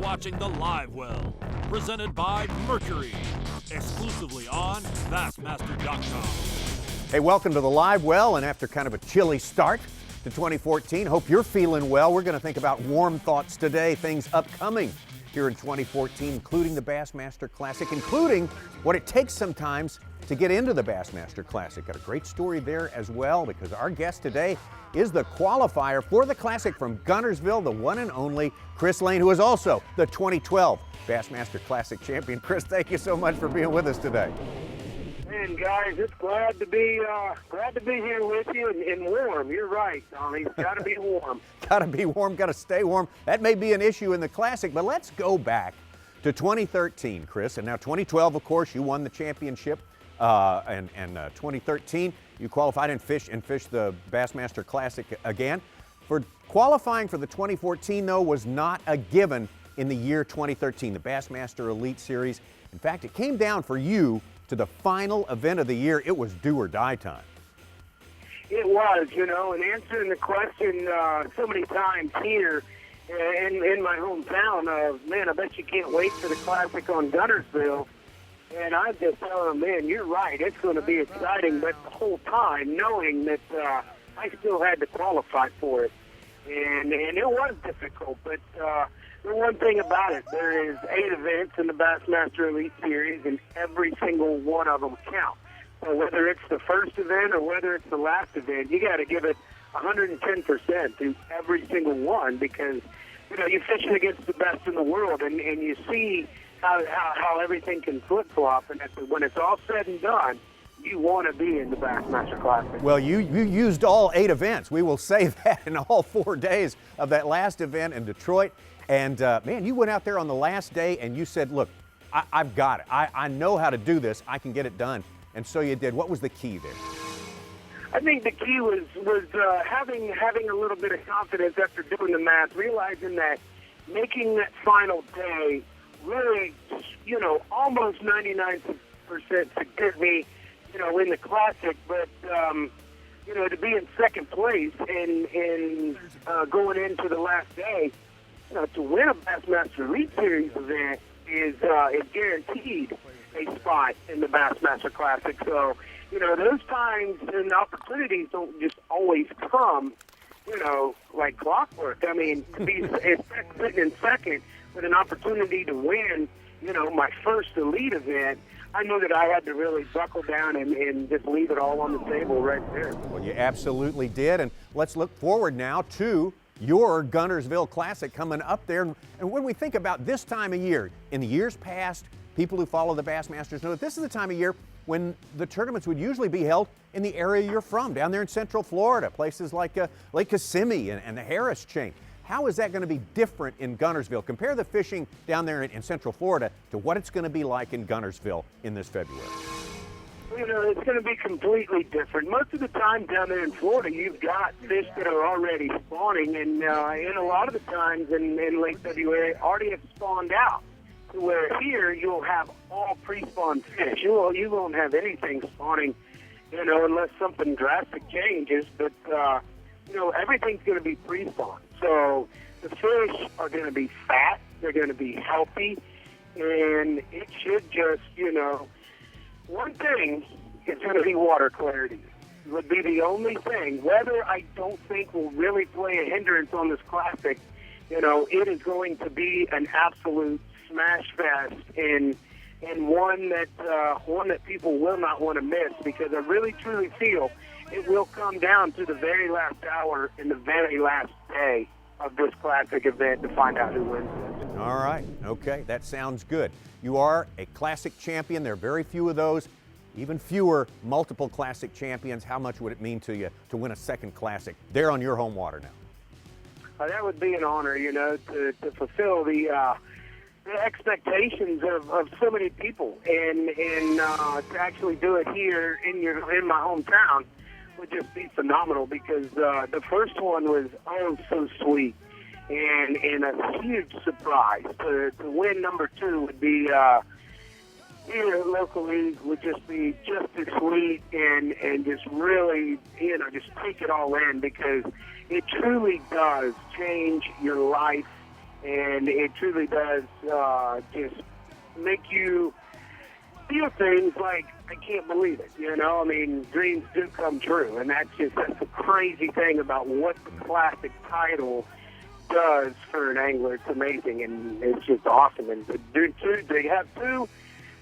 watching the Livewell, presented by Mercury, exclusively on Bassmaster.com. Hey, welcome to the Livewell, and after kind of a chilly start to 2014, hope you're feeling well. We're going to think about warm thoughts today, things upcoming here in 2014, including the Bassmaster Classic, including what it takes sometimes to get into the Bassmaster Classic. Got a great story there as well, because our guest today is the qualifier for the Classic from Guntersville, the one and only Chris Lane, who is also the 2012 Bassmaster Classic champion. Chris, thank you so much for being with us today. Man, guys, it's glad to be here with you and warm. You're right, Tommy. It's got to be warm. Got to be warm, got to stay warm. That may be an issue in the Classic, but let's go back to 2013, Chris. And now 2012, of course, you won the championship. And 2013, you qualified and fished the Bassmaster Classic again. For qualifying for the 2014, though, was not a given in the year 2013, the Bassmaster Elite Series. In fact, it came down for you to the final event of the year. It was do or die time. It was, and answering the question so many times here in my hometown of, man, I bet you can't wait for the Classic on Guntersville. And I just tell them, man, you're right, it's going to be exciting, but the whole time knowing that I still had to qualify for it. And it was difficult, but the one thing about it, there is 8 events in the Bassmaster Elite Series, and every single one of them count. So whether it's the first event or whether it's the last event, you got to give it 110% to every single one, because, you're fishing against the best in the world, and you see how everything can flip-flop, and when it's all said and done, you want to be in the Bassmaster Classic. Well, you used all 8 events. We will say that in all 4 days of that last event in Detroit. And, man, you went out there on the last day and you said, look, I've got it. I know how to do this. I can get it done. And so you did. What was the key there? I think the key was having a little bit of confidence after doing the math, realizing that making that final day really, almost 99% to get me, in the Classic, but, to be in second place and going into the last day, to win a Bassmaster Elite Series event is guaranteed a spot in the Bassmaster Classic. So, those times and opportunities don't just always come, like clockwork. I mean, to be sitting in second with an opportunity to win, my first elite event, I knew that I had to really buckle down and just leave it all on the table right there. Well, you absolutely did. And let's look forward now to your Guntersville Classic coming up there. And when we think about this time of year, in the years past, people who follow the Bassmasters know that this is the time of year when the tournaments would usually be held in the area you're from, down there in Central Florida, places like Lake Kissimmee and the Harris Chain. How is that going to be different in Guntersville? Compare the fishing down there in Central Florida to what it's going to be like in Guntersville in this February. It's going to be completely different. Most of the time down there in Florida, you've got fish that are already spawning, and a lot of the times in late February, already have spawned out. To where here, you'll have all pre-spawned fish. You won't have anything spawning, unless something drastic changes. But, everything's going to be pre-spawned. So the fish are going to be fat, they're going to be healthy, and it should just, one thing is going to be water clarity. It would be the only thing. Weather, I don't think, will really play a hindrance on this Classic. It is going to be an absolute smash fest and one that people will not want to miss, because I really truly feel it will come down to the very last hour and the very last day of this Classic event to find out who wins this. All right. Okay. That sounds good. You are a Classic champion. There are very few of those, even fewer multiple Classic champions. How much would it mean to you to win a second Classic there on your home water now? That would be an honor, to fulfill the expectations of so many people, and to actually do it here in my hometown would just be phenomenal, because the first one was so sweet and a huge surprise. To win number 2 would be here locally would just be just as sweet and just really just take it all in, because it truly does change your life and it truly does just make you feel things like, I can't believe it, you know? I mean, dreams do come true, and that's the crazy thing about what the Classic title does for an angler. It's amazing, and it's just awesome. And to do two, they have two,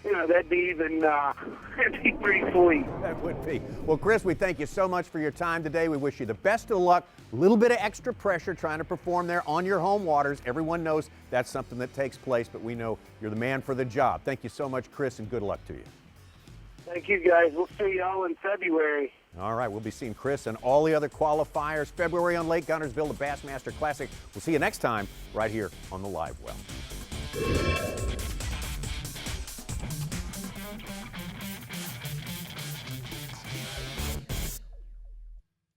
you know, that'd be even that'd be pretty sweet. That would be. Well, Chris, we thank you so much for your time today. We wish you the best of luck. A little bit of extra pressure trying to perform there on your home waters. Everyone knows that's something that takes place, but we know you're the man for the job. Thank you so much, Chris, and good luck to you. Thank you, guys. We'll see y'all in February. All right, we'll be seeing Chris and all the other qualifiers February on Lake Guntersville, the Bassmaster Classic. We'll see you next time right here on the Livewell.